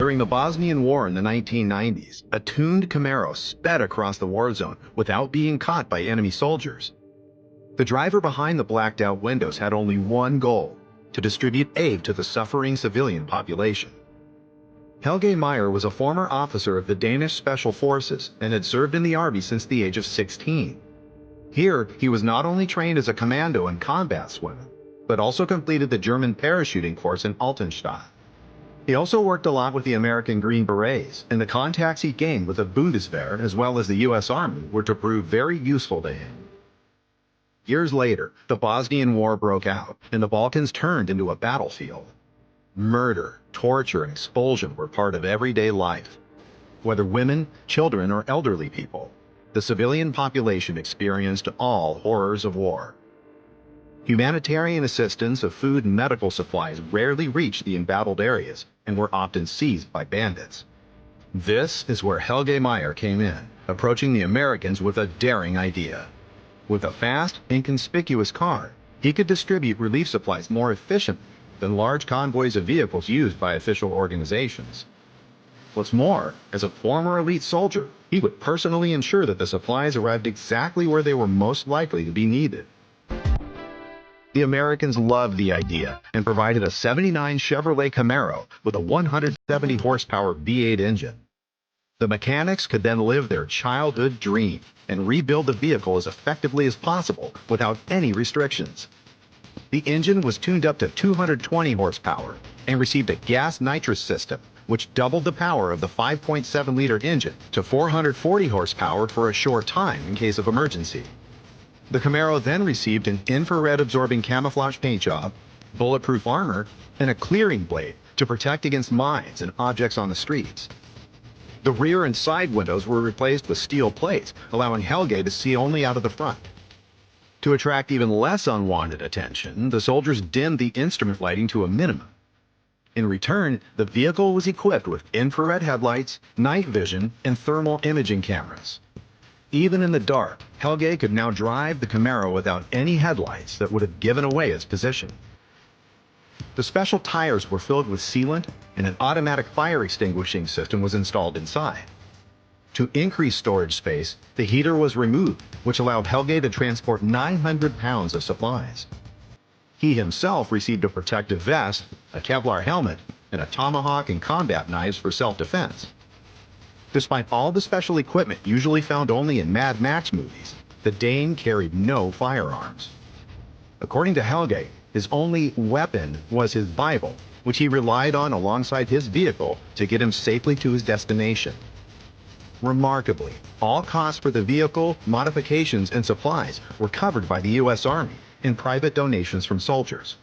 During the Bosnian War in the 1990s, a tuned Comaro sped across the war zone without being caught by enemy soldiers. The driver behind the blacked-out windows had only one goal: to distribute aid to the suffering civilian population. Helge Meyer was a former officer of the Danish Special Forces and had served in the army since the age of 16. Here, he was not only trained as a commando in combat swimming, but also completed the German parachuting course in Altenstadt. He also worked a lot with the American Green Berets, and the contacts he gained with the Bundeswehr as well as the U.S. Army were to prove very useful to him. Years later, the Bosnian War broke out, and the Balkans turned into a battlefield. Murder, torture, and expulsion were part of everyday life. Whether women, children, or elderly people, the civilian population experienced all horrors of war. Humanitarian assistance of food and medical supplies rarely reached the embattled areas and were often seized by bandits. This is where Helge Meyer came in, approaching the Americans with a daring idea. With a fast, inconspicuous car, he could distribute relief supplies more efficiently than large convoys of vehicles used by official organizations. What's more, as a former elite soldier, he would personally ensure that the supplies arrived exactly where they were most likely to be needed. The Americans loved the idea and provided a '79 Chevrolet Camaro with a 170 horsepower V8 engine. The mechanics could then live their childhood dream and rebuild the vehicle as effectively as possible without any restrictions. The engine was tuned up to 220 horsepower and received a gas nitrous system, which doubled the power of the 5.7-liter engine to 440 horsepower for a short time in case of emergency. The Camaro then received an infrared-absorbing camouflage paint job, bulletproof armor, and a clearing blade to protect against mines and objects on the streets. The rear and side windows were replaced with steel plates, allowing Helge to see only out of the front. To attract even less unwanted attention, the soldiers dimmed the instrument lighting to a minimum. In return, the vehicle was equipped with infrared headlights, night vision, and thermal imaging cameras. Even in the dark, Helge could now drive the Camaro without any headlights that would have given away its position. The special tires were filled with sealant, and an automatic fire extinguishing system was installed inside. To increase storage space, the heater was removed, which allowed Helge to transport 900 pounds of supplies. He himself received a protective vest, a Kevlar helmet, and a tomahawk and combat knives for self-defense. Despite all the special equipment usually found only in Mad Max movies, the Dane carried no firearms. According to Helge, his only weapon was his Bible, which he relied on alongside his vehicle to get him safely to his destination. Remarkably, all costs for the vehicle, modifications, and supplies were covered by the U.S. Army in private donations from soldiers.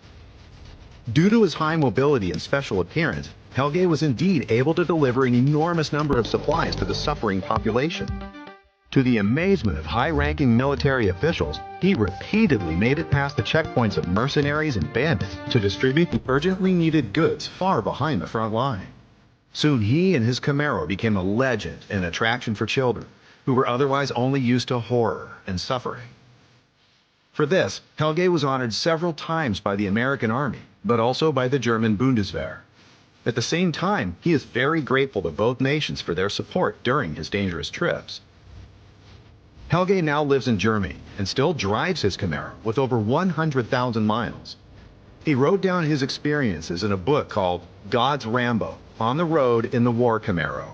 Due to his high mobility and special appearance, Helge was indeed able to deliver an enormous number of supplies to the suffering population. To the amazement of high-ranking military officials, he repeatedly made it past the checkpoints of mercenaries and bandits to distribute the urgently needed goods far behind the front line. Soon he and his Camaro became a legend and attraction for children, who were otherwise only used to horror and suffering. For this, Helge was honored several times by the American Army, but also by the German Bundeswehr. At the same time, he is very grateful to both nations for their support during his dangerous trips. Helge now lives in Germany and still drives his Camaro with over 100,000 miles. He wrote down his experiences in a book called God's Rambo, On the Road in the War Camaro.